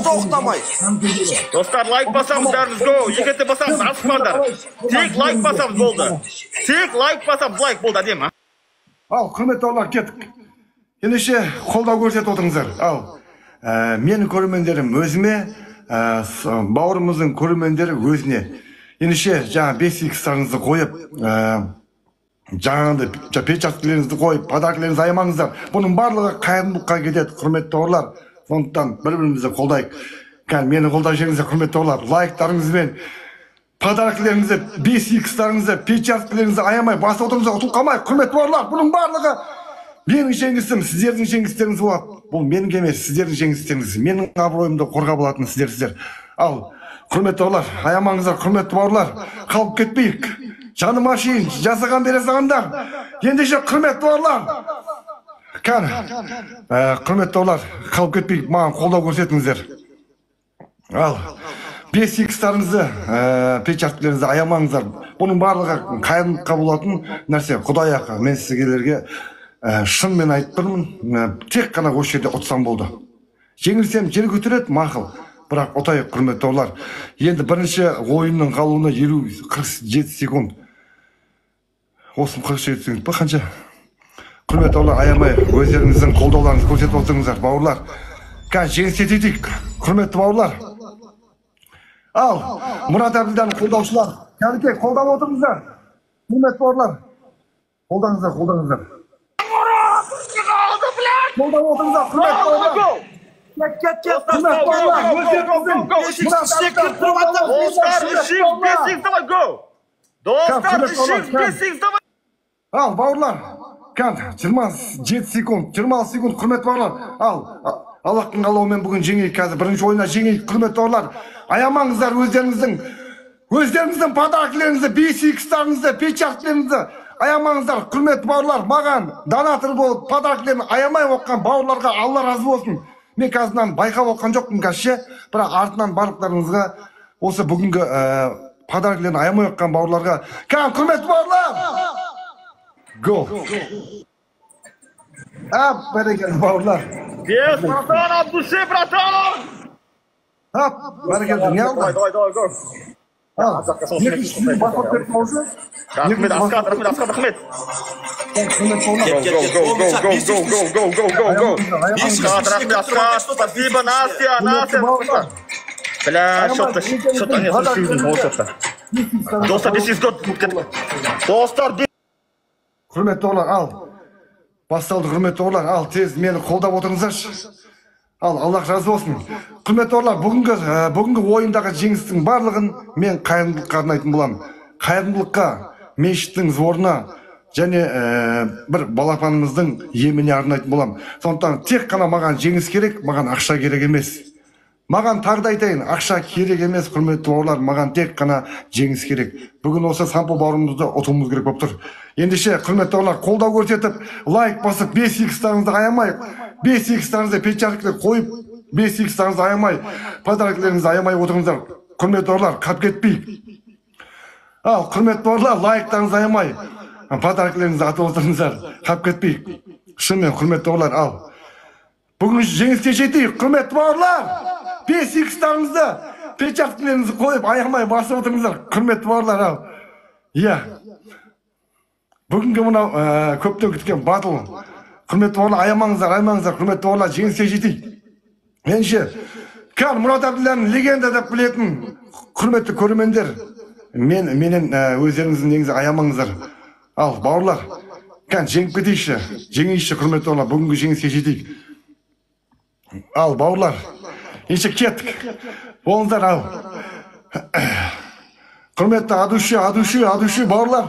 to'xtamay. Do'stlar, like bosamizlarmiz, go. Yigitni bosamiz, asqonlar. Tek like bosamiz bo'ldi. Tek like bosamiz, like bo'ldi, deyman. Al, hurmatli olar, ketdik. Endişe qo'lda ko'rsatib o'tiringizlar. Al. Meni ko'rmanlarim o'zime, baurimizning ko'rmanlari o'zine. Endişe жаңа 5x'larınızı qo'yib, жаңағындай печаткаларыңызды қойып, подаркаларыңызды аямаңыздар. Бұның барлығы қайырымдылыққа кетеді, құрметті бауырлар. Сондықтан бір-бірімізді қолдайық. Мені қолдап жүріңіздер, құрметті бауырлар. Лайктарыңызбен, подаркаларыңызды, 5x'ларыңызды, печаткаларыңызды аямай, басып отырыңызға ұтылып қалмайық, құрметті бауырлар. Бұның барлығы менің жеңісім, сіздердің жеңістеріңіз болады. Бұл менің емес, сіздердің жеңістеріңіз. Менің абыройымды қорғап алатын сіздер. Ал, құрметті бауырлар, аямаңыздар, құрметті бауырлар. Қалып кетпейік. Canım aşıyın, жасаған бере сағандар. Ендеше құрметті бауырлар. Құрметті бауырлар, қалып кетпейік, маған қолдау көрсетіңіздер. Ал, 5x'ларыңызды, печаткаларыңызды аямаңыздар. Бұның барлығы қайырымдылыққа болатын нәрсе. Құдай ақы, мен сіздерге шынымен айтып тұрмын, тек қана осы жерде ұтсам болды. Жеңілсем жер көтереді, мақұл. Бірақ ұтайық, құрметті бауырлар. Енді бірінші ойынның қалуына 47 секунд. Осым 47 секунд па қанша? Құрметті бауырлар, аямай, өздеріңіздің қолдауларыңызды көрсетіп отырыңыздар, бауырлар. Жеңіске жетейік, құрметті бауырлар. Ал, Мұрат Әбділданың қолдаушылар, кәдеке қолдап отырыңыздар. Құрметті бауырлар, қолдаңыздар. Қолдап отырыңыздар, құрметті бауырлар. Ал, бауырлар, 27 секунд, 26 секунд, құрметті бауырлар. Ал, Аллахтың қалауымен бүгін жеңейік, қазір бірінші ойына жеңейік, құрметті бауырлар. Аямаңыздар өздеріңіздің подаркаларыңызды, 5x'ларыңызды, печаткаларыңызды аямаңыздар, құрметті бауырлар. Маған донатор болып, подаркаларын аямай оққан бауырларға Алла разы болсын. Мен қазынан байқап оққан жоқпын қазше, бірақ артынан барлықтарыңызға осы бүгінгі подаркаларын аямай оққан бауырларға. Құрметті бауырлар! Гол! Бәрекелді бауырлар! Yes, братан, от души, братан! Бәрекелді, не алды? Давай, go. Екінші басып беріп маузы? Рахмет, Асқат. Құрметті бауырлар! Go. Асқат, спасибо, Настя. Бля, что-то не слышно, Достар, this is good. Достар, құрметті бауырлар, ал. Басталды, құрметті бауырлар, ал, тез мені қолдап отырыңыздаршы. Ал, Аллах разы болсын. Құрметті бауырлар, бүгінгі ойындағы жеңістің барлығын мен қайырымдылыққа арнайтын боламын. Қайырымдылыққа, мешіттің зорына және бір балапанымыздың еміне арнайтын боламын. Сондықтан тек қана маған жеңіс керек, маған ақша керек емес. Маған тағы да айтайын, ақша керек емес, құрметті бауырлар, маған тек қана жеңіс керек. Бүгін осы сампо бауырымызды ұтуымыз керек болып тұр. Ендеше, құрметті бауырлар, қолдау көрсетіп, лайк басып, 5x'ларыңызды аямайық. 5x'ларыңызды печаткалар қойып, 5x'ларыңызды аямай, подаркаларыңызды аямай отырыңыздар. Құрметті бауырлар, қап кетпейік. Ал, құрметті бауырлар, лайктарыңызды аямай, подаркаларыңызды атып отырыңыздар. Қап кетпейік. Шынымен, құрметті бауырлар, ал. Бүгін жеңіске жетейік, құрметті бауырлар. 5x'ларыңызды, печаткаларыңызды қойып, аямай басып отырыңыздар. Құрметті бауырлар, ал. Иә. Бүгінгі мынау көптен күткен батыл. Құрметті бауырлар, аямаңыздар, құрметті бауырлар, жеңіске жетейік. Ендеше, Мұрат Әбділданың легенда деп білетін құрметті көрермендер, менен өздеріңіздің негізі аямаңыздар. Ал, бауырлар, жеңіп кетейікші, жеңейікші, құрметті бауырлар, бүгінгі жеңіске жетейік. Ал, бауырлар, ендеше кеттік. Болыңыздар, ал. Құрметті адушы, бауырлар,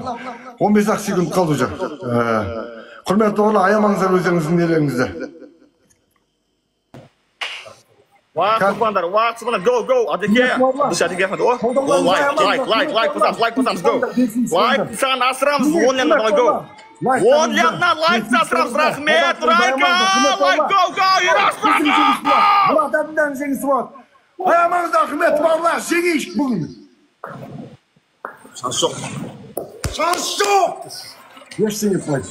15 секунд қалды жүр. Құрметті бауырлар, аямаңыздар өздеріңіздің нелеріңізді. Вaqt banдар, вaqt banдар, go. Adike. Dışarı gelmedi o. Like basams, go. Like sen asramız, onlarına давай go. Onlarına like asramız, rahmet, like go. Yürü aslan. Murat Әбділданың жеңісі болады. Аямаңыздар, құрметті бауырлар, жеңейік бүгін. Шанс жоқ. Ештеңе қылмайды.